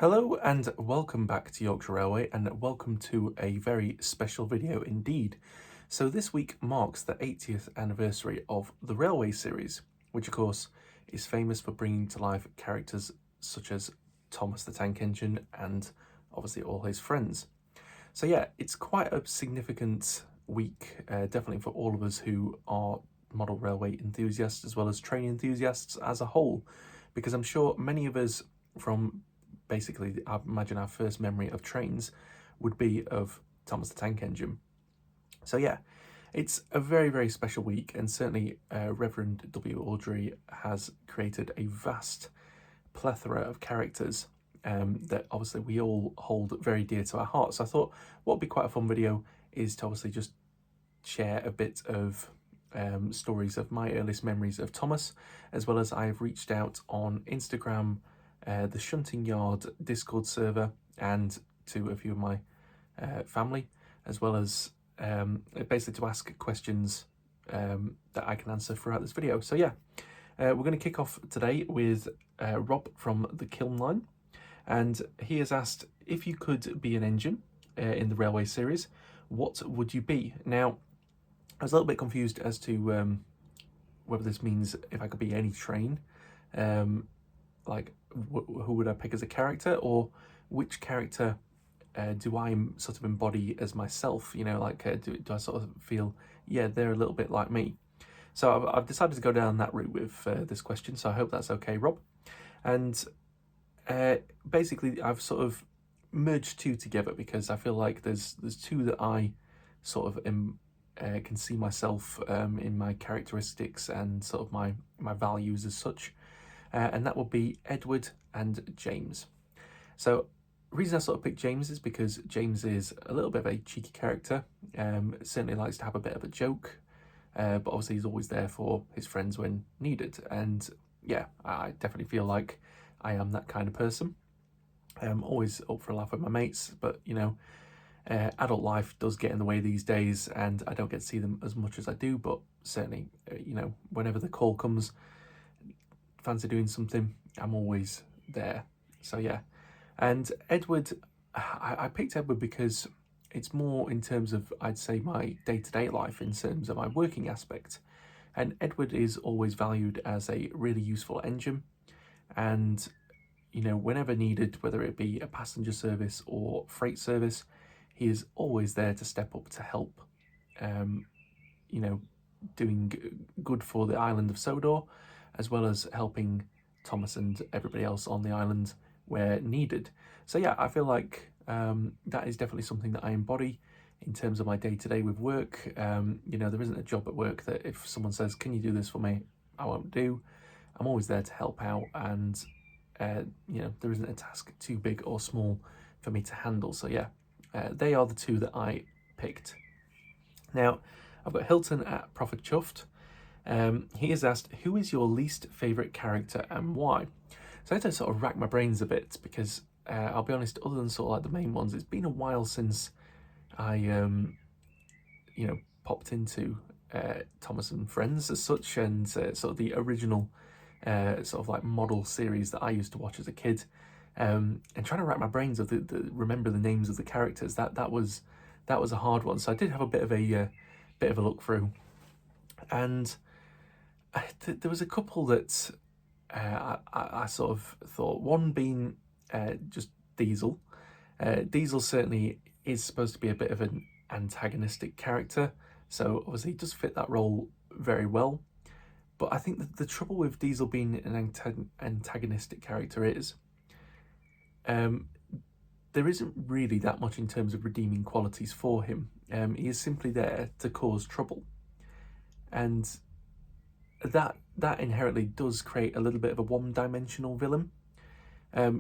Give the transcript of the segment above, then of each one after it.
Hello and welcome back to Yorkshire Railway, and welcome to a very special video indeed. So this week marks the 80th anniversary of the Railway series, which of course is famous for bringing to life characters such as Thomas the Tank Engine and obviously all his friends. So yeah, it's quite a significant week, definitely for all of us who are model railway enthusiasts as well as train enthusiasts as a whole, because I'm sure many of us from basically, I imagine our first memory of trains would be of Thomas the Tank Engine. So yeah, it's a very, very special week, and certainly Reverend W Awdry has created a vast plethora of characters that obviously we all hold very dear to our hearts. So I thought what would be quite a fun video is to obviously just share a bit of stories of my earliest memories of Thomas, as well as I have reached out on Instagram, the Shunting Yard Discord server, and to a few of my family, as well as basically to ask questions that I can answer throughout this video. So yeah, we're going to kick off today with Rob from the Kiln Line, and he has asked, if you could be an engine in the Railway series, what would you be? Now, I was a little bit confused as to whether this means if I could be any train, like who would I pick as a character, or which character do I sort of embody as myself? You know, like do I sort of feel, yeah, they're a little bit like me? So I've decided to go down that route with this question, so I hope that's okay, Rob. And basically I've sort of merged two together because I feel like there's two that I sort of can see myself in my characteristics and sort of my values as such. And that would be Edward and James. So the reason I sort of picked James is because James is a little bit of a cheeky character, certainly likes to have a bit of a joke, but obviously he's always there for his friends when needed. And yeah, I definitely feel like I am that kind of person. I'm always up for a laugh with my mates, but you know, adult life does get in the way these days, and I don't get to see them as much as I do, but certainly, you know, whenever the call comes, fancy doing something, I'm always there. So yeah, and Edward, I picked Edward because it's more in terms of, I'd say, my day-to-day life in terms of my working aspect. And Edward is always valued as a really useful engine, and you know, whenever needed, whether it be a passenger service or freight service, he is always there to step up to help, you know, doing good for the island of Sodor, as well as helping Thomas and everybody else on the island where needed. So yeah, I feel like that is definitely something that I embody in terms of my day-to-day with work. You know, there isn't a job at work that if someone says, can you do this for me, I won't do. I'm always there to help out, and you know, there isn't a task too big or small for me to handle. So yeah, they are the two that I picked. Now, I've got Hilton at Prophet Chuffed. He has asked, who is your least favourite character and why? So I had to sort of rack my brains a bit because I'll be honest, other than sort of like the main ones, it's been a while since I, you know, popped into Thomas and Friends as such, and sort of the original sort of like model series that I used to watch as a kid, and trying to rack my brains of remember the names of the characters, that was a hard one. So I did have a bit of a look through, and there was a couple that I sort of thought, one being just Diesel. Diesel certainly is supposed to be a bit of an antagonistic character, so obviously he does fit that role very well. But I think that the trouble with Diesel being an antagonistic character is there isn't really that much in terms of redeeming qualities for him. He is simply there to cause trouble, and that inherently does create a little bit of a one-dimensional villain.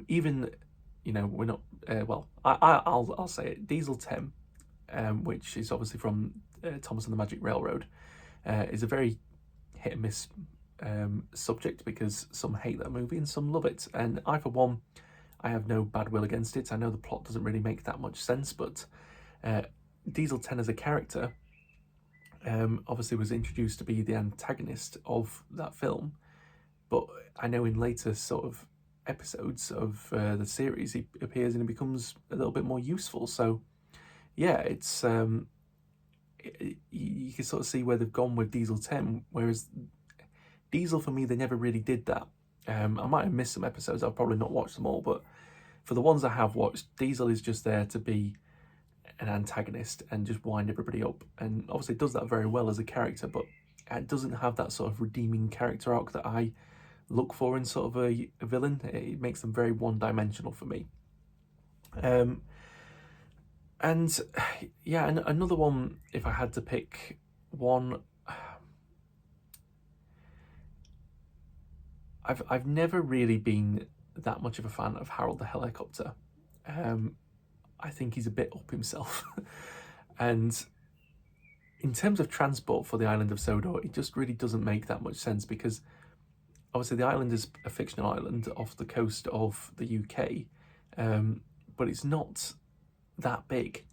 Even, you know, we're not well, I'll say it, Diesel 10, which is obviously from Thomas and the Magic Railroad, is a very hit and miss subject, because some hate that movie and some love it, and I, for one, I have no bad will against it. I know the plot doesn't really make that much sense, but Diesel 10 as a character obviously was introduced to be the antagonist of that film, but I know in later sort of episodes of the series, he appears and he becomes a little bit more useful. So yeah, it's you can sort of see where they've gone with Diesel 10, whereas Diesel, for me, they never really did that. I might have missed some episodes, I've probably not watched them all, but for the ones I have watched, Diesel is just there to be an antagonist and just wind everybody up, and obviously does that very well as a character, but it doesn't have that sort of redeeming character arc that I look for in sort of a villain. It makes them very one-dimensional for me. And yeah, and another one, if I had to pick one, I've never really been that much of a fan of Harold the Helicopter. I think he's a bit up himself. And in terms of transport for the island of Sodor, it just really doesn't make that much sense, because obviously the island is a fictional island off the coast of the UK, but it's not that big.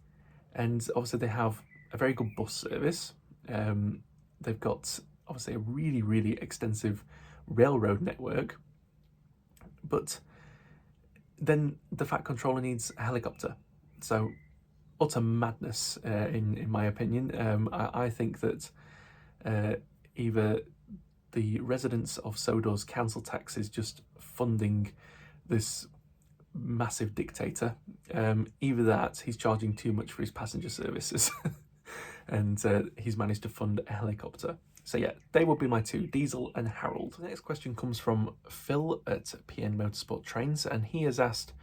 And obviously they have a very good bus service. They've got obviously a really, really extensive railroad network, but then the Fat Controller needs a helicopter. So utter madness, in my opinion. I think that either the residents of Sodor's council tax is just funding this massive dictator, either that he's charging too much for his passenger services and he's managed to fund a helicopter. So yeah, they would be my two, Diesel and Harold. The next question comes from Phil at PN Motorsport Trains, and he has asked,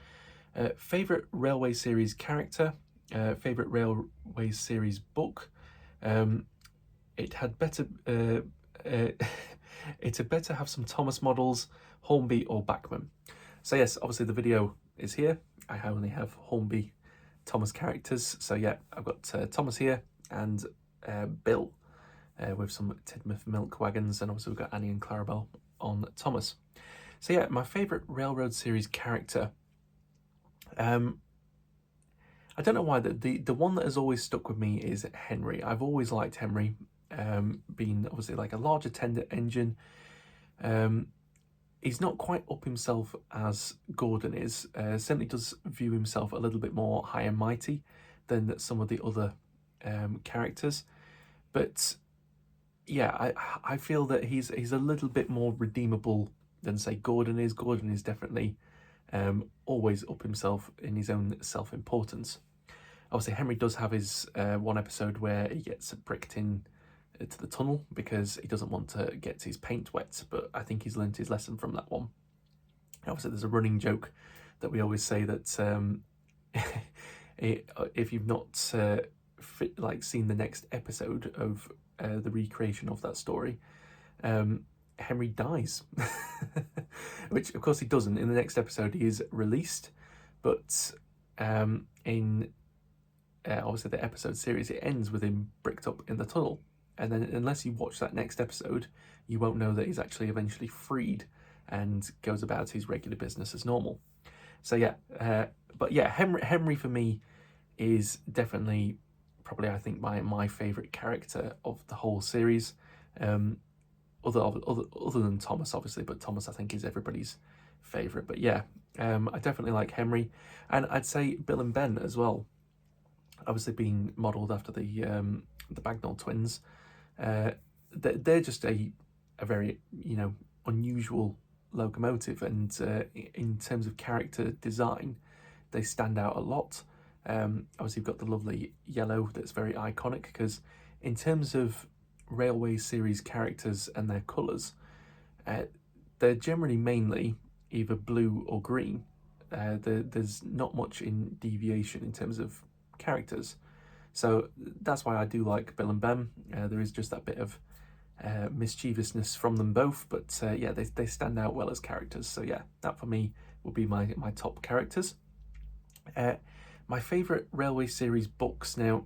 favourite Railway Series character, favourite Railway Series book. It had better have some Thomas models, Hornby or Bachmann. So yes, obviously the video is here. I only have Hornby Thomas characters. So yeah, I've got Thomas here and Bill with some Tidmouth milk wagons, and also we've got Annie and Clarabelle on Thomas. So yeah, my favourite Railroad Series character. I don't know why, the one that has always stuck with me is Henry. I've always liked Henry, being obviously like a larger tender engine. He's not quite up himself as Gordon is. Certainly does view himself a little bit more high and mighty than some of the other characters. But yeah, I feel that he's a little bit more redeemable than, say, Gordon is. Gordon is definitely always up himself in his own self-importance. Obviously, Henry does have his one episode where he gets bricked in to the tunnel because he doesn't want to get his paint wet, but I think he's learnt his lesson from that one. Obviously, there's a running joke that we always say that if you've not seen the next episode of the recreation of that story, Henry dies, which of course he doesn't. In the next episode he is released, but in obviously the episode series, it ends with him bricked up in the tunnel, and then unless you watch that next episode, you won't know that he's actually eventually freed and goes about his regular business as normal. So yeah, but yeah, Henry for me is definitely probably, I think, my favourite character of the whole series. Other than Thomas, obviously, but Thomas I think is everybody's favourite. But yeah, I definitely like Henry, and I'd say Bill and Ben as well. Obviously, being modelled after the Bagnall twins, they're just a very unusual locomotive, and in terms of character design, they stand out a lot. Obviously, you've got the lovely yellow that's very iconic, because in terms of Railway Series characters and their colours, they're generally mainly either blue or green. There's not much in deviation in terms of characters, so that's why I do like Bill and Ben. There is just that bit of mischievousness from them both, but yeah, they stand out well as characters. So yeah, that for me would be my top characters. My favourite Railway Series books now.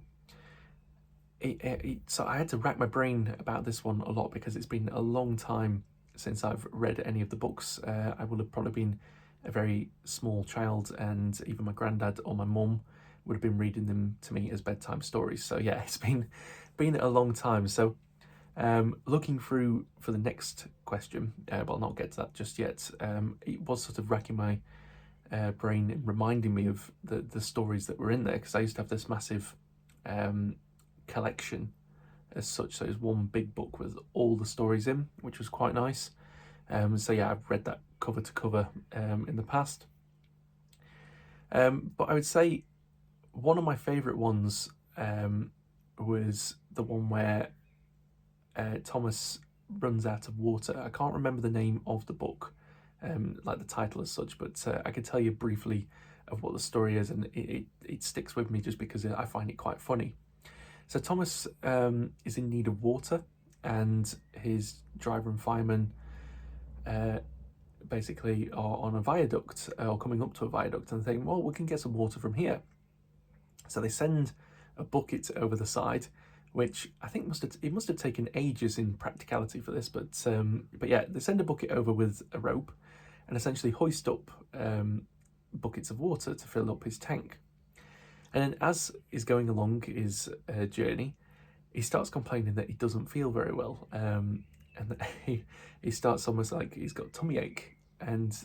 So I had to rack my brain about this one a lot, because it's been a long time since I've read any of the books. I would have probably been a very small child, and even my granddad or my mum would have been reading them to me as bedtime stories. So yeah, it's been a long time. So Looking through for the next question, but I'll not get to that just yet. It was sort of racking my brain and reminding me of the stories that were in there, because I used to have this massive collection as such. So it was one big book with all the stories in, which was quite nice. So yeah, I've read that cover to cover in the past. But I would say one of my favourite ones was the one where Thomas runs out of water. I can't remember the name of the book, like the title as such, but I could tell you briefly of what the story is, and it sticks with me just because I find it quite funny. So Thomas is in need of water, and his driver and fireman basically are on a viaduct, or coming up to a viaduct, and think, well, we can get some water from here. So they send a bucket over the side, which I think must have taken ages in practicality for this, but yeah, they send a bucket over with a rope, and essentially hoist up buckets of water to fill up his tank. And then as he's going along his journey, he starts complaining that he doesn't feel very well, and that he starts almost like he's got tummy ache, and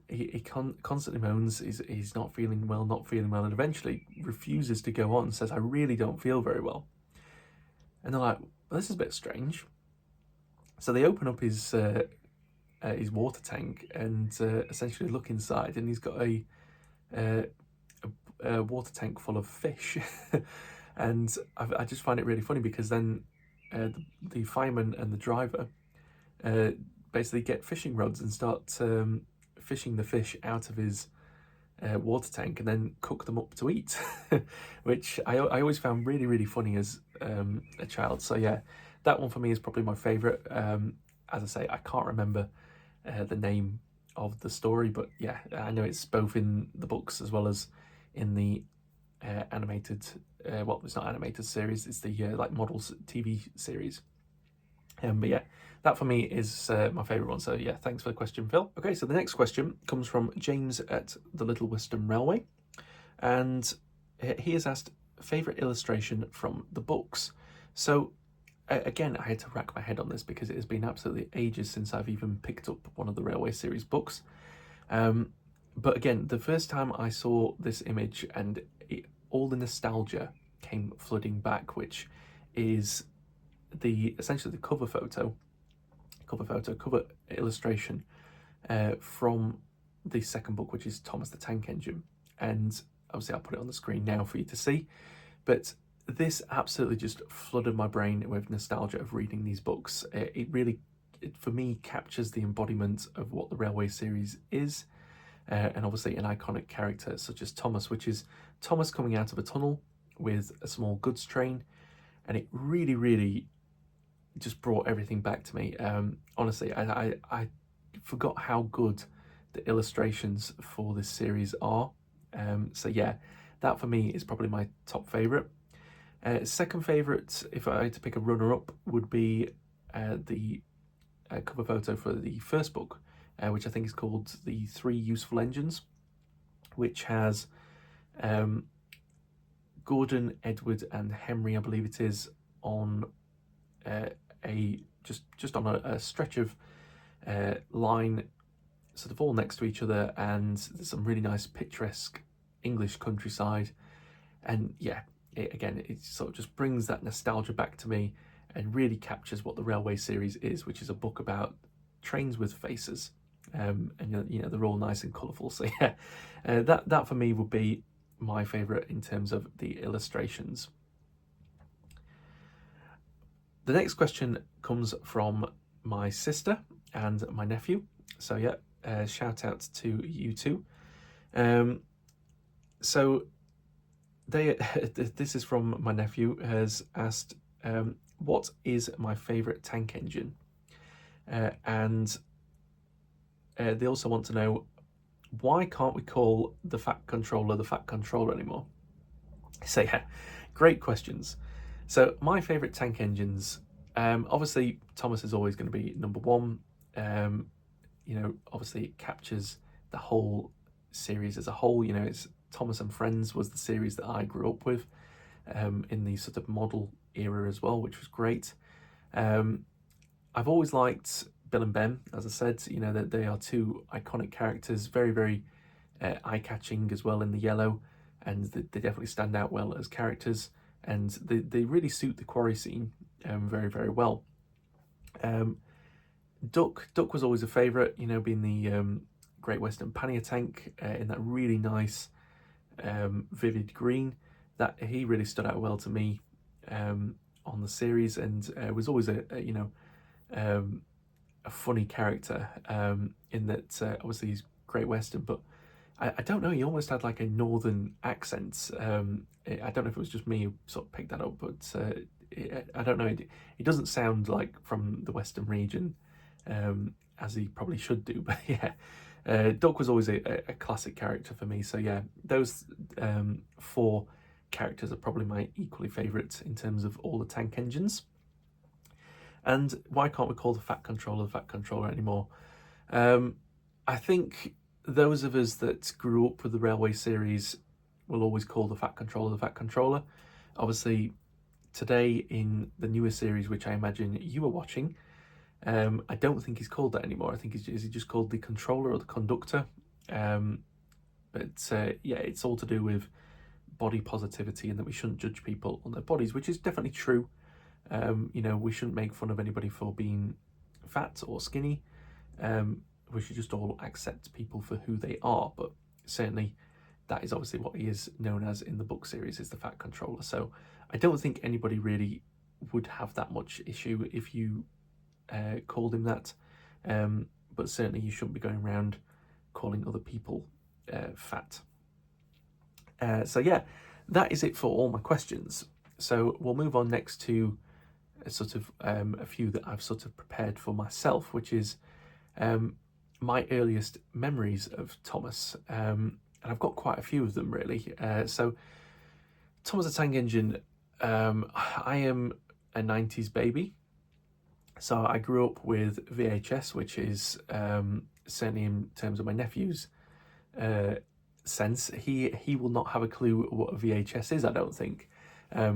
he constantly moans he's not feeling well, and eventually refuses to go on, says, I really don't feel very well. And they're like, well, this is a bit strange. So they open up his water tank and essentially look inside, and he's got a water tank full of fish. And I just find it really funny, because then the fireman and the driver basically get fishing rods and start fishing the fish out of his water tank, and then cook them up to eat, which I always found really, really funny as a child. So yeah, that one for me is probably my favourite. As I say, I can't remember the name of the story, but yeah, I know it's both in the books as well as in the animated, well, it's not animated series, it's the like models TV series. But yeah, that for me is my favourite one. So yeah, thanks for the question, Phil. Okay, so the next question comes from James at the Little Western Railway, and he has asked favourite illustration from the books. So again, I had to rack my head on this because it has been absolutely ages since I've even picked up one of the Railway series books. But again, the first time I saw this image, and all the nostalgia came flooding back, which is essentially the cover illustration from the second book, which is Thomas the Tank Engine. And obviously I'll put it on the screen now for you to see, but this absolutely just flooded my brain with nostalgia of reading these books. It really, for me, captures the embodiment of what the Railway series is, and obviously an iconic character such as Thomas, which is Thomas coming out of a tunnel with a small goods train, and it really, really just brought everything back to me. Honestly, I forgot how good the illustrations for this series are. So yeah, that for me is probably my top favourite. Second favourite, if I had to pick a runner-up, would be the cover photo for the first book, which I think is called The Three Useful Engines, which has Gordon, Edward and Henry, I believe it is, on just on a stretch of line, sort of all next to each other, and there's some really nice picturesque English countryside. And yeah, it sort of just brings that nostalgia back to me, and really captures what the Railway series is, which is a book about trains with faces, and you know they're all nice and colourful. So yeah, that for me would be my favourite in terms of the illustrations. The next question comes from my sister and my nephew. So yeah, shout out to you two. So this is from my nephew, has asked, what is my favourite tank engine? And they also want to know, why can't we call the Fat Controller anymore? So yeah, great questions. So my favourite tank engines, obviously Thomas is always going to be number one. You know, obviously it captures the whole series as a whole. You know, it's Thomas and Friends was the series that I grew up with, in the sort of model era as well, which was great. I've always liked Bill and Ben, as I said, you know, that they are two iconic characters, very, very eye-catching as well in the yellow, and they definitely stand out well as characters, and they really suit the quarry scene very, very well. Duck was always a favourite, you know, being the Great Western pannier tank in that really nice vivid green. That he really stood out well to me on the series, and was always a funny character in that obviously he's Great Western, but I don't know, he almost had like a northern accent. I don't know if it was just me who sort of picked that up, but I don't know, it doesn't sound like from the Western region as he probably should do, but yeah. Duck was always a classic character for me, so yeah, those 4 characters are probably my equally favourite in terms of all the tank engines. And why can't we call the Fat Controller anymore? I think those of us that grew up with the Railway series will always call the Fat Controller. Obviously, today in the newer series, which I imagine you are watching, I don't think he's called that anymore. I think is he just called the Controller or the Conductor? But yeah, it's all to do with body positivity and that we shouldn't judge people on their bodies, which is definitely true. You know, we shouldn't make fun of anybody for being fat or skinny. We should just all accept people for who they are. But certainly, that is obviously what he is known as in the book series, is the Fat Controller. So I don't think anybody really would have that much issue if you called him that. But certainly you shouldn't be going around calling other people fat. So yeah, that is it for all my questions. So we'll move on next to a few that I've sort of prepared for myself, which is my earliest memories of Thomas. And I've got quite a few of them really. So Thomas the Tank Engine, I am a 90s baby. So I grew up with VHS, which is certainly in terms of my nephew's sense, he will not have a clue what a VHS is, I don't think,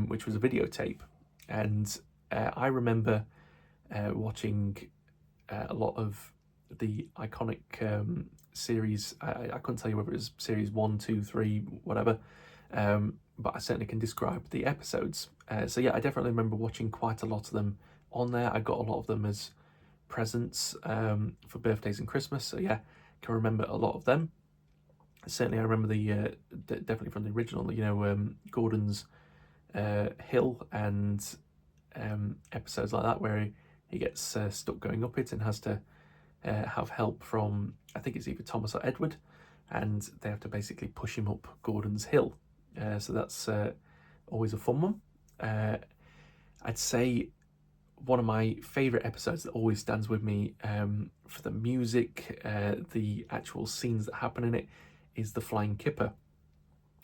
which was a videotape. And I remember watching a lot of the iconic series. I couldn't tell you whether it was series 1, 2, 3, whatever, but I certainly can describe the episodes. So yeah, I definitely remember watching quite a lot of them on there. I got a lot of them as presents for birthdays and Christmas, so yeah, can remember a lot of them. Certainly I remember the definitely from the original, you know, Gordon's hill and episodes like that where he gets stuck going up it and has to have help from, I think it's either Thomas or Edward, and they have to basically push him up Gordon's hill. So that's always a fun one. I'd say one of my favourite episodes that always stands with me for the music, the actual scenes that happen in it, is the Flying Kipper.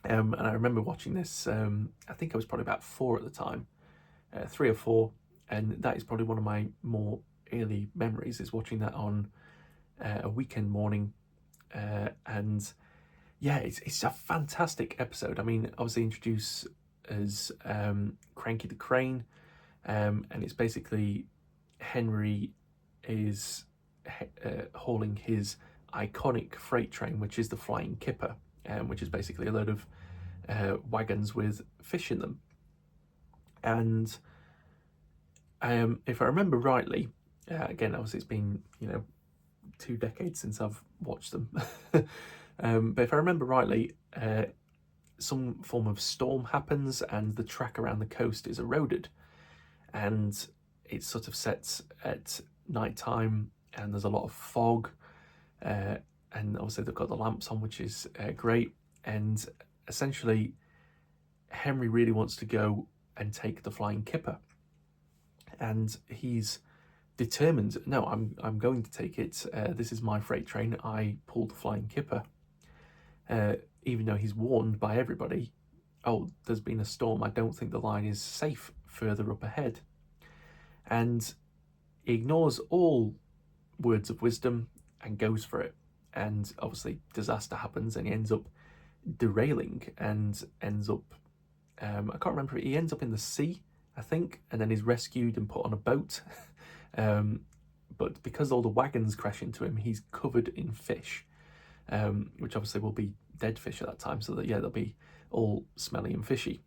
And I remember watching this, I think I was probably about 4 at the time, 3 or 4, and that is probably one of my more early memories, is watching that on a weekend morning. And yeah, it's a fantastic episode. I mean, obviously introduce as Cranky the Crane, and it's basically Henry is hauling his iconic freight train, which is the Flying Kipper, which is basically a load of wagons with fish in them. And if I remember rightly, again, obviously it's been 2 decades since I've watched them, but if I remember rightly, some form of storm happens and the track around the coast is eroded, and it sort of sets at night time and there's a lot of fog, and obviously they've got the lamps on, which is great. And essentially Henry really wants to go and take the Flying Kipper, and he's determined, no, I'm going to take it. This is my freight train. I pulled the Flying Kipper, even though he's warned by everybody, oh, there's been a storm, I don't think the line is safe further up ahead. And he ignores all words of wisdom and goes for it. And obviously disaster happens and he ends up derailing and ends up, I can't remember, he ends up in the sea I think, and then he's rescued and put on a boat. But because all the wagons crash into him, he's covered in fish, which obviously will be dead fish at that time, so that, yeah, they'll be all smelly and fishy.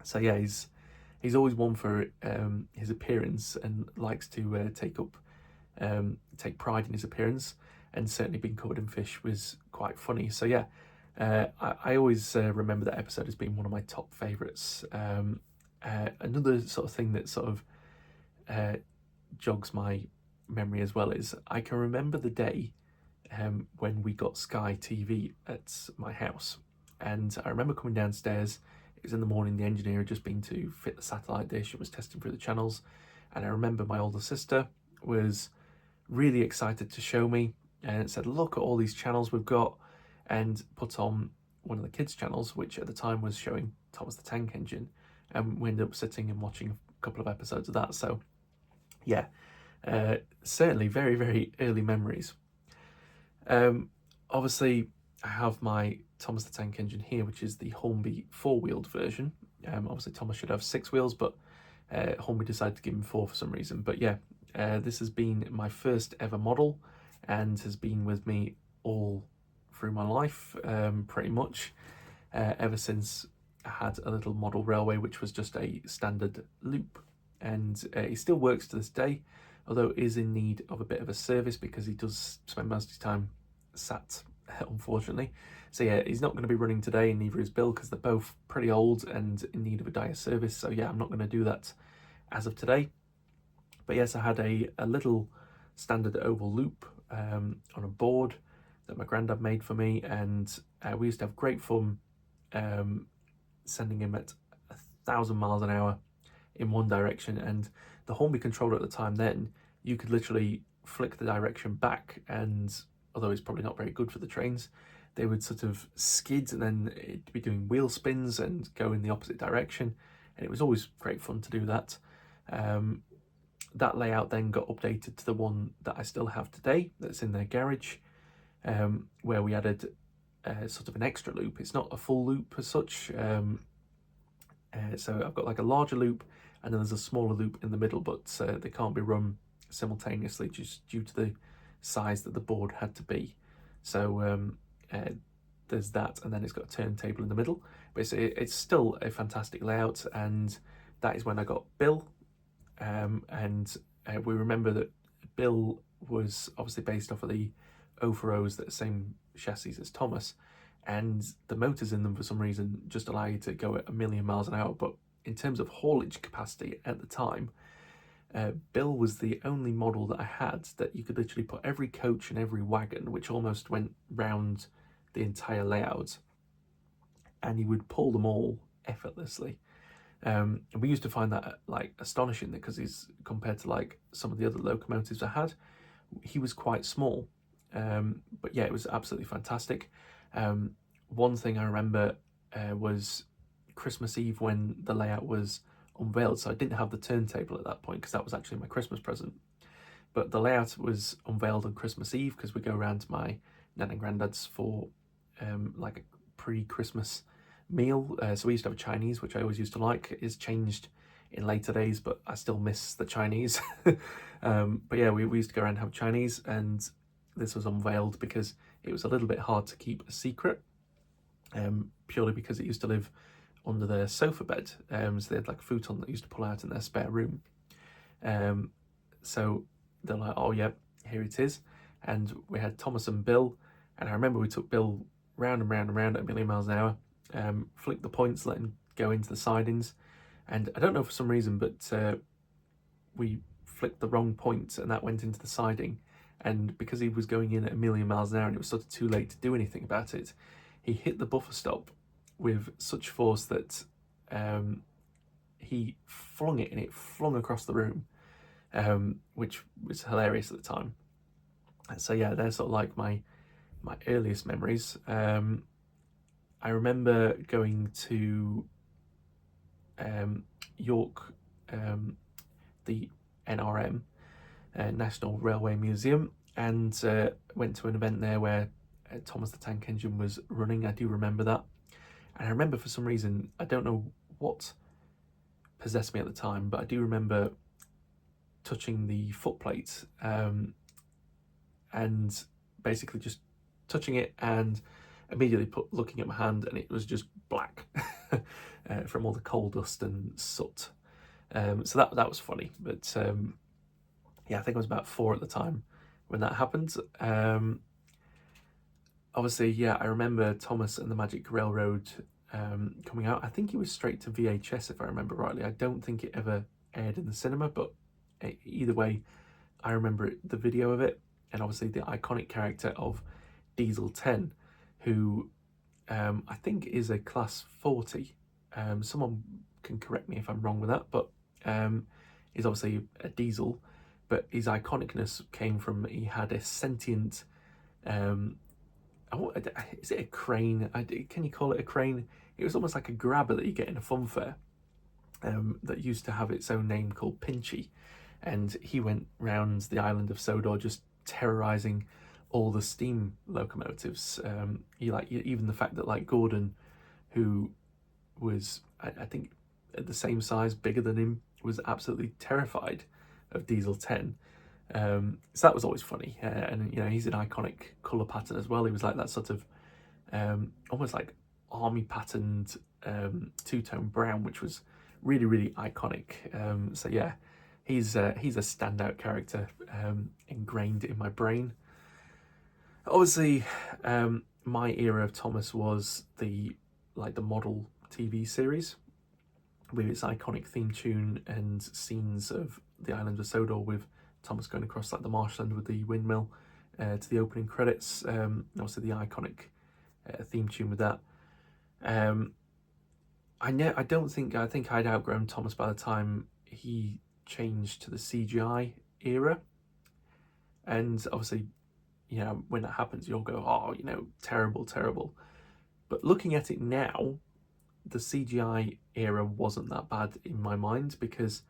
So yeah, he's always one for his appearance, and likes to take pride in his appearance, and certainly being covered in fish was quite funny. So yeah, I always remember that episode as being one of my top favourites. Another sort of thing that sort of jogs my memory as well is I can remember the day when we got Sky TV at my house, and I remember coming downstairs. It was in the morning. The engineer had just been to fit the satellite dish and was testing through the channels, and I remember my older sister was really excited to show me, and said, "Look at all these channels we've got," and put on one of the kids' channels, which at the time was showing Thomas the Tank Engine, and we ended up sitting and watching a couple of episodes of that. So yeah, certainly very, very early memories. Obviously, I have my Thomas the Tank Engine here, which is the Hornby 4-wheeled version. Obviously, Thomas should have 6 wheels, but Hornby decided to give him 4 for some reason. But yeah, this has been my first ever model, and has been with me all through my life, pretty much, ever since I had a little model railway, which was just a standard loop. And it still works to this day, although it is in need of a bit of a service, because he does spend most of his time sat, unfortunately. So yeah, he's not going to be running today, and neither is Bill, because they're both pretty old and in need of a dire service. So yeah, I'm not going to do that as of today. But yes, I had a little standard oval loop on a board that my granddad made for me, and we used to have great fun sending him at 1,000 miles an hour in one direction. And the Hornby controller at the time, then you could literally flick the direction back, and although it's probably not very good for the trains, they would sort of skid, and then it'd be doing wheel spins and go in the opposite direction, and it was always great fun to do that. That layout then got updated to the one that I still have today, that's in their garage, where we added sort of an extra loop. It's not a full loop as such, so I've got like a larger loop, and then there's a smaller loop in the middle, but they can't be run simultaneously just due to the size that the board had to be. So there's that, and then it's got a turntable in the middle, but it's still a fantastic layout. And that is when I got Bill, and we remember that Bill was obviously based off of the O4Os, that same chassis as Thomas, and the motors in them for some reason just allow you to go at 1,000,000 miles an hour. But in terms of haulage capacity at the time, Bill was the only model that I had that you could literally put every coach and every wagon, which almost went round the entire layout, and you would pull them all effortlessly. And we used to find that like astonishing, because he's, compared to like some of the other locomotives I had, he was quite small. But yeah, it was absolutely fantastic. One thing I remember was Christmas Eve when the layout was unveiled. So I didn't have the turntable at that point, because that was actually my Christmas present. But the layout was unveiled on Christmas Eve, because we go around to my nan and granddad's for like a pre-Christmas meal. So we used to have Chinese, which I always used to like. It is changed in later days, but I still miss the Chinese. But yeah, we used to go around and have Chinese, and this was unveiled because it was a little bit hard to keep a secret, purely because it used to live under their sofa bed. So they had like a futon that used to pull out in their spare room. So they're like, oh yeah, here it is. And we had Thomas and Bill, and I remember we took Bill round and round and round at 1,000,000 miles an hour, flicked the points, let him go into the sidings, and I don't know for some reason, but we flicked the wrong point, and that went into the siding. And because he was going in at 1,000,000 miles an hour and it was sort of too late to do anything about it, he hit the buffer stop with such force that he flung it, and it flung across the room, which was hilarious at the time. So yeah, they're sort of like my earliest memories. I remember going to York, the NRM, National Railway Museum, and went to an event there where Thomas the Tank Engine was running. I do remember that. And I remember for some reason, I don't know what possess me at the time, but I do remember touching the footplate and basically just touching it and immediately looking at my hand, and it was just black from all the coal dust and soot. So that was funny, but yeah, I think I was about 4 at the time when that happened. Obviously, yeah, I remember Thomas and the Magic Railroad coming out. I think it was straight to VHS, if I remember rightly. I don't think it ever aired in the cinema, but either way, I remember the video of it, and obviously the iconic character of Diesel 10, who I think is a class 40. Someone can correct me if I'm wrong with that, but he's obviously a diesel, but his iconicness came from he had a sentient, is it a crane? Can you call it a crane? It was almost like a grabber that you get in a fun fair that used to have its own name called Pinchy, and he went round the island of Sodor just terrorizing all the steam locomotives. Even the fact that like Gordon, who was I think at the same size, bigger than him, was absolutely terrified of Diesel 10. So that was always funny, and he's an iconic colour pattern as well. He was like that sort of almost like army patterned two-tone brown, which was really, really iconic. So yeah, he's a standout character, ingrained in my brain. Obviously, my era of Thomas was the model TV series with its iconic theme tune and scenes of the island of Sodor with Thomas going across like the marshland with the windmill to the opening credits. Also the iconic theme tune with that. I think I'd outgrown Thomas by the time he changed to the CGI era, and obviously, when that happens, you'll go, oh, terrible, terrible. But looking at it now, the CGI era wasn't that bad in my mind, because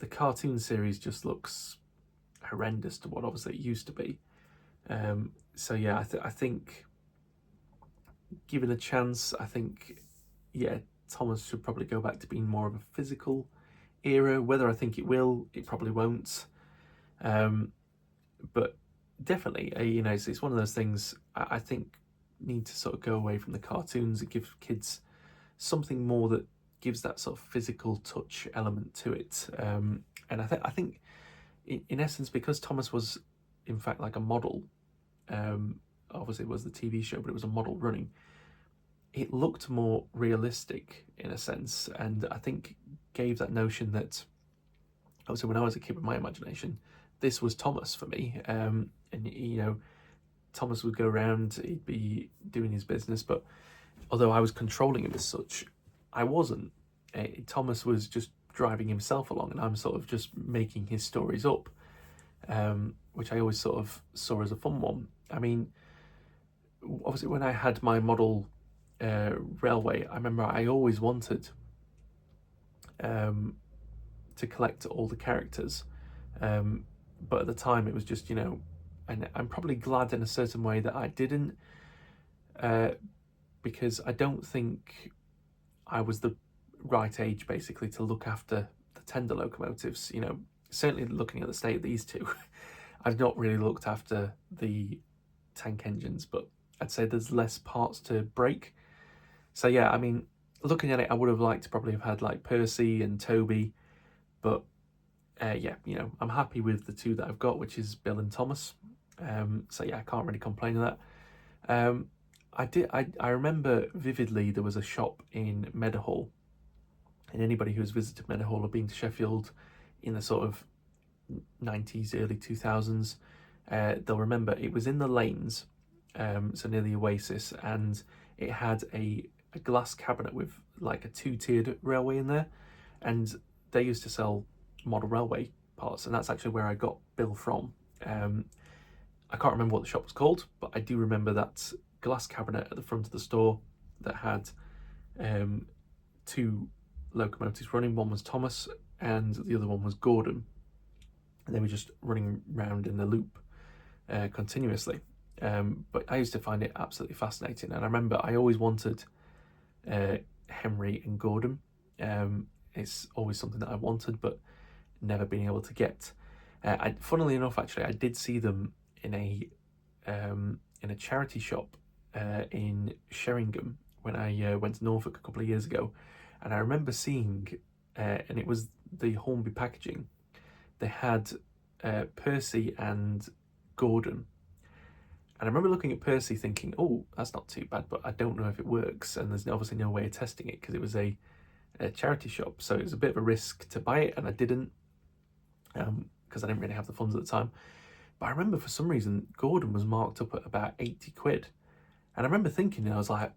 the cartoon series just looks horrendous to what obviously it used to be. So yeah, I think given a chance, I think, yeah, Thomas should probably go back to being more of a physical era. Whether I think it will, it probably won't. But definitely, it's one of those things I think need to sort of go away from the cartoons and give kids something more that gives that sort of physical touch element to it. And I think in essence, because Thomas was in fact like a model, obviously it was the TV show, but it was a model running, it looked more realistic in a sense, and I think gave that notion that obviously when I was a kid with my imagination, this was Thomas for me. And Thomas would go around, he'd be doing his business, but although I was controlling him as such, I wasn't. Thomas was just driving himself along, and I'm sort of just making his stories up, which I always sort of saw as a fun one. I mean, obviously when I had my model railway, I remember I always wanted to collect all the characters, but at the time it was just, and I'm probably glad in a certain way that I didn't, because I don't think I was the right age basically to look after the tender locomotives. Certainly looking at the state of these two, I've not really looked after the tank engines, but I'd say there's less parts to break. So yeah, I mean, looking at it, I would have liked to probably have had like Percy and Toby, but yeah, I'm happy with the two that I've got, which is Bill and Thomas. So yeah, I can't really complain of that. I remember vividly there was a shop in Meadowhall, and anybody who's visited Meadowhall or been to Sheffield in the sort of 90s, early 2000s, they'll remember it was in the lanes, so near the Oasis, and it had a glass cabinet with like a 2-tiered railway in there, and they used to sell model railway parts, and that's actually where I got Bill from. I can't remember what the shop was called, but I do remember that glass cabinet at the front of the store that had 2 locomotives running. One was Thomas and the other one was Gordon, and they were just running round in a loop continuously. But I used to find it absolutely fascinating, and I remember I always wanted Henry and Gordon. it's always something that I wanted but never been able to get. Funnily enough, actually, I did see them in a charity shop in Sheringham when I went to Norfolk a couple of years ago, and I remember seeing, and it was the Hornby packaging. They had Percy and Gordon, and I remember looking at Percy thinking, "Oh, that's not too bad," but I don't know if it works, and there's obviously no way of testing it because it was a charity shop, so it was a bit of a risk to buy it, and I didn't, because I didn't really have the funds at the time. But I remember for some reason Gordon was marked up at about 80 quid, and I remember thinking, I was like,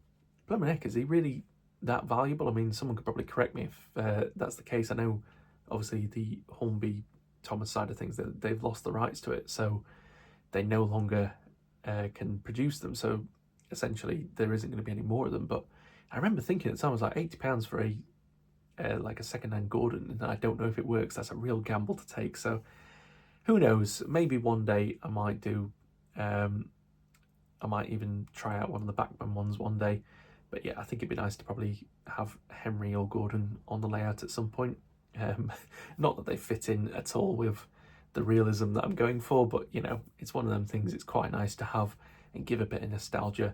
"Blimey heck, is he really that valuable?" I mean, someone could probably correct me if that's the case. I know, obviously, the Hornby Thomas side of things, that they've lost the rights to it, so they no longer can produce them. So essentially, there isn't going to be any more of them. But I remember thinking at the time, I was like, £80 for a like a second-hand Gordon, and I don't know if it works. That's a real gamble to take. So who knows? Maybe one day I might do. I might even try out one of the Backman ones one day. But yeah, I think it'd be nice to probably have Henry or Gordon on the layout at some point. Not that they fit in at all with the realism that I'm going for, but you know, it's one of them things. It's quite nice to have and give a bit of nostalgia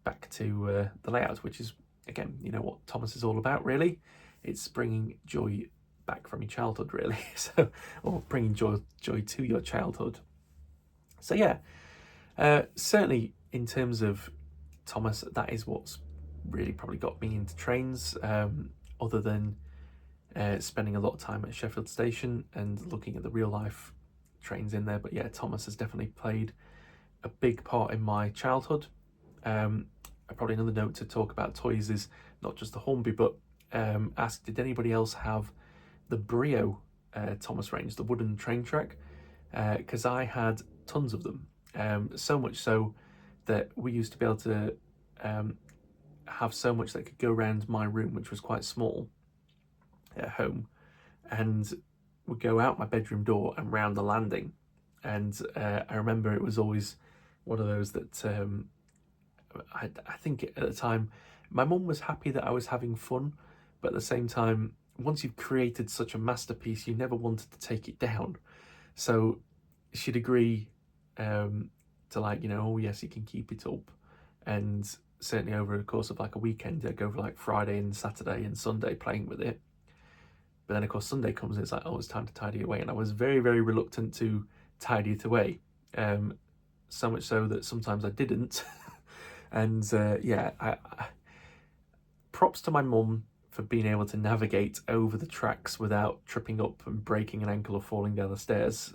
back to the layout, which is, again, you know what Thomas is all about, really. It's bringing joy back from your childhood, really. So, or bringing joy to your childhood. So yeah, certainly in terms of Thomas, that is what's really probably got me into trains, other than spending a lot of time at Sheffield Station and looking at the real life trains in there. But yeah, Thomas has definitely played a big part in my childhood. Probably another note to talk about toys is not just the Hornby, but ask, did anybody else have the Brio Thomas range, the wooden train track? Because I had tons of them, so much so that we used to be able to have so much that could go around my room, which was quite small at home, and would go out my bedroom door and round the landing. And I remember it was always one of those that I think at the time my mum was happy that I was having fun, but at the same time, once you've created such a masterpiece, you never wanted to take it down. So she'd agree to, like, you know, oh yes, you can keep it up. And certainly over the course of like a weekend, I'd go for like Friday and Saturday and Sunday playing with it. But then of course Sunday comes and it's like, oh, it's time to tidy it away. And I was very, very reluctant to tidy it away. So much so that sometimes I didn't. And yeah, I props to my mum for being able to navigate over the tracks without tripping up and breaking an ankle or falling down the stairs.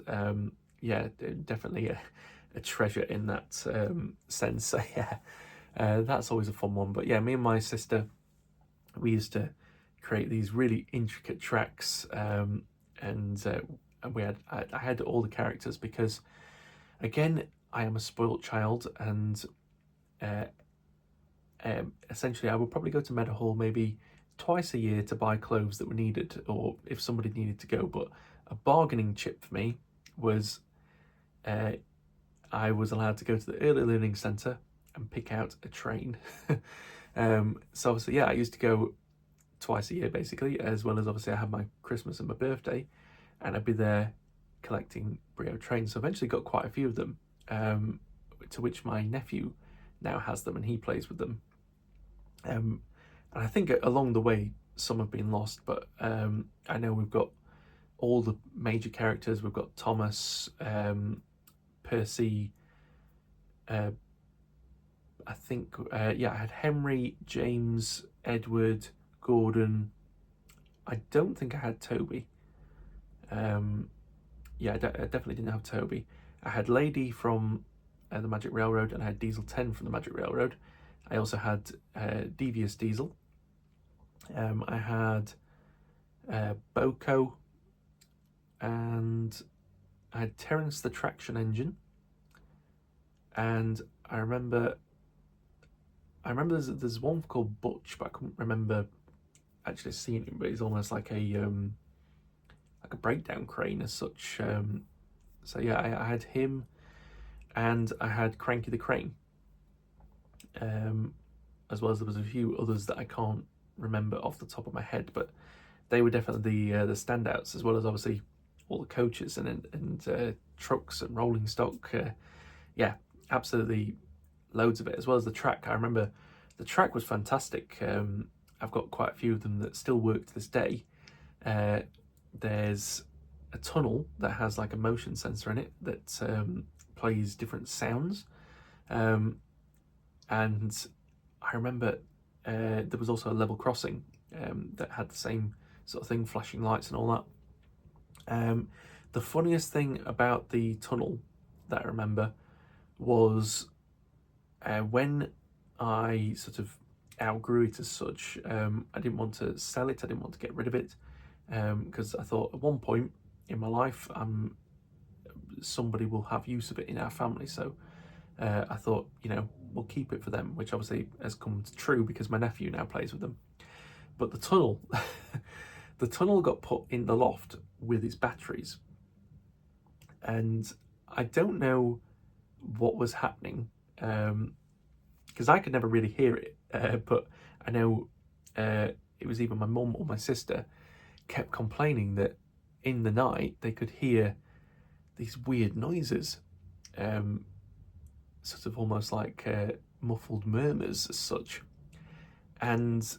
Yeah, definitely a treasure in that sense. So yeah, that's always a fun one. But yeah, me and my sister, we used to create these really intricate tracks, and I had all the characters because, again, I am a spoilt child, and essentially I would probably go to Meadowhall maybe twice a year to buy clothes that were needed, or if somebody needed to go. But a bargaining chip for me was I was allowed to go to the early learning centre and pick out a train. So obviously, yeah, I used to go twice a year basically, as well as obviously I had my Christmas and my birthday, and I'd be there collecting Brio trains. So eventually got quite a few of them, to which my nephew now has them and he plays with them. And I think along the way some have been lost, but I know we've got all the major characters. We've got Thomas, Percy, I think, yeah, I had Henry, James, Edward, Gordon. I don't think I had Toby. Yeah, I definitely didn't have Toby. I had Lady from the Magic Railroad, and I had Diesel 10 from the Magic Railroad. I also had Devious Diesel. I had Boko, and I had Terence the Traction Engine. And I remember there's one called Butch, but I couldn't remember actually seeing him. But he's almost like a breakdown crane as such. So yeah, I had him, and I had Cranky the Crane, as well as there was a few others that I can't remember off the top of my head. But they were definitely the standouts, as well as obviously all the coaches and trucks and rolling stock. Yeah, absolutely loads of it, as well as the track. I remember the track was fantastic. I've got quite a few of them that still work to this day. There's a tunnel that has like a motion sensor in it that plays different sounds. And I remember there was also a level crossing that had the same sort of thing, flashing lights and all that. The funniest thing about the tunnel that I remember was when I sort of outgrew it as such. I didn't want to sell it, I didn't want to get rid of it, because I thought at one point in my life somebody will have use of it in our family, so I thought, you know, we'll keep it for them, which obviously has come true because my nephew now plays with them. But the tunnel, the tunnel got put in the loft with its batteries, and I don't know what was happening, because I could never really hear it, but I know it was either my mum or my sister kept complaining that in the night they could hear these weird noises, sort of almost like muffled murmurs as such, and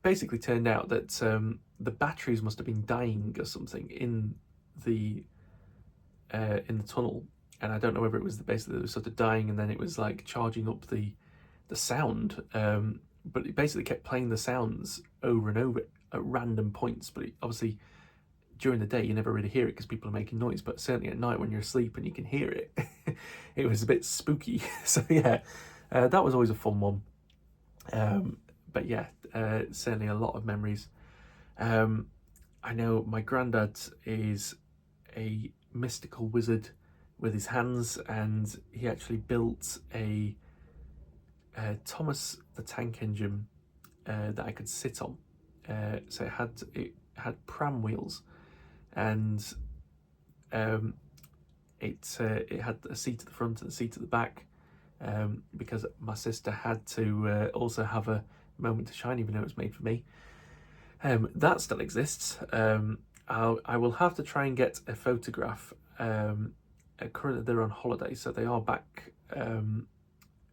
basically turned out that the batteries must have been dying or something in the tunnel, and I don't know whether it was basically they were sort of dying and then it was like charging up the sound, but it basically kept playing the sounds over and over at random points. But obviously during the day you never really hear it because people are making noise, but certainly at night when you're asleep and you can hear it, it was a bit spooky. So yeah, that was always a fun one. But yeah, certainly a lot of memories. I know my granddad is a mystical wizard with his hands, and he actually built a Thomas the Tank Engine that I could sit on. So it had pram wheels, and it had a seat at the front and a seat at the back, because my sister had to also have a moment to shine, even though it was made for me. That still exists. I will have to try and get a photograph. Currently they're on holiday, so they are back,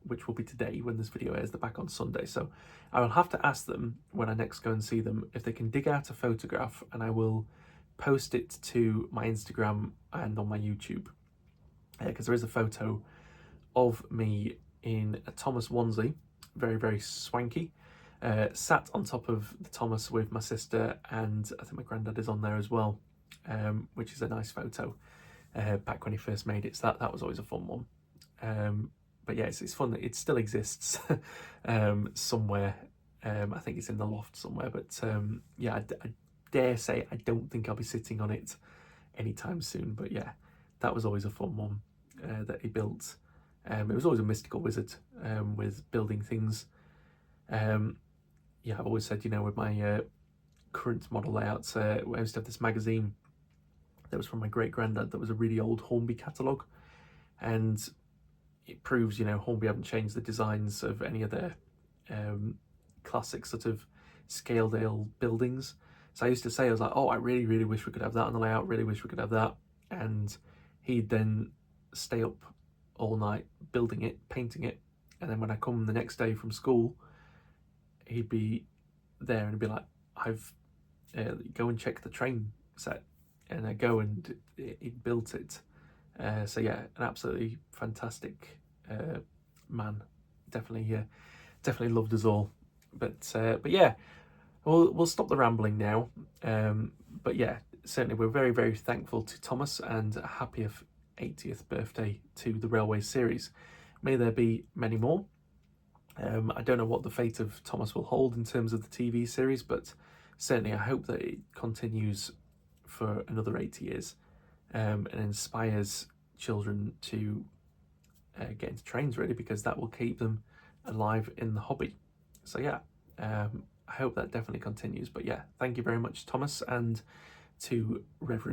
which will be today when this video airs. They're back on Sunday, so I will have to ask them when I next go and see them if they can dig out a photograph, and I will post it to my Instagram and on my YouTube, because there is a photo of me in a Thomas onesie, very, very swanky, sat on top of the Thomas with my sister, and I think my granddad is on there as well, which is a nice photo, back when he first made it. So that was always a fun one. But yeah, it's fun that it still exists somewhere. I think it's in the loft somewhere, but yeah, I dare say I don't think I'll be sitting on it anytime soon. But yeah, that was always a fun one that he built. It was always a mystical wizard with building things. Yeah, I've always said, you know, with my current model layouts, I used to have this magazine that was from my great granddad that was a really old Hornby catalogue, and it proves, you know, Hornby haven't changed the designs of any of their classic sort of Scaledale buildings. So I used to say, I was like, oh, I really, really wish we could have that on the layout, really wish we could have that. And he'd then stay up all night building it, painting it, and then when I come the next day from school, he'd be there and he'd be like, I've go and check the train set, and I go and he'd built it. So yeah, an absolutely fantastic man. Definitely loved us all. But yeah, we'll stop the rambling now. But yeah, certainly we're very, very thankful to Thomas, and a happy 80th birthday to the Railway series. May there be many more. I don't know what the fate of Thomas will hold in terms of the TV series, but certainly I hope that it continues for another 80 years, and inspires children to get into trains, really, because that will keep them alive in the hobby. So yeah, I hope that definitely continues. But yeah, thank you very much, Thomas, and to Rev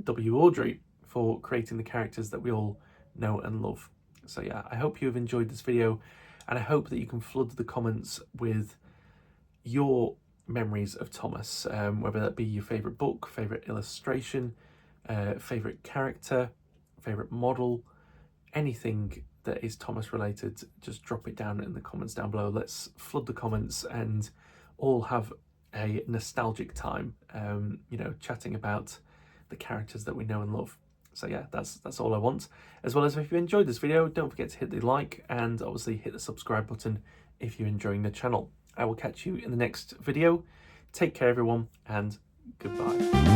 W Awdry for creating the characters that we all know and love. So yeah, I hope you have enjoyed this video, and I hope that you can flood the comments with your memories of Thomas, whether that be your favourite book, favourite illustration, favourite character, favourite model, anything that is Thomas related, just drop it down in the comments down below. Let's flood the comments and all have a nostalgic time, you know, chatting about the characters that we know and love. So yeah, that's all I want. As well as, if you enjoyed this video, don't forget to hit the like and obviously hit the subscribe button if you're enjoying the channel. I will catch you in the next video. Take care everyone, and goodbye.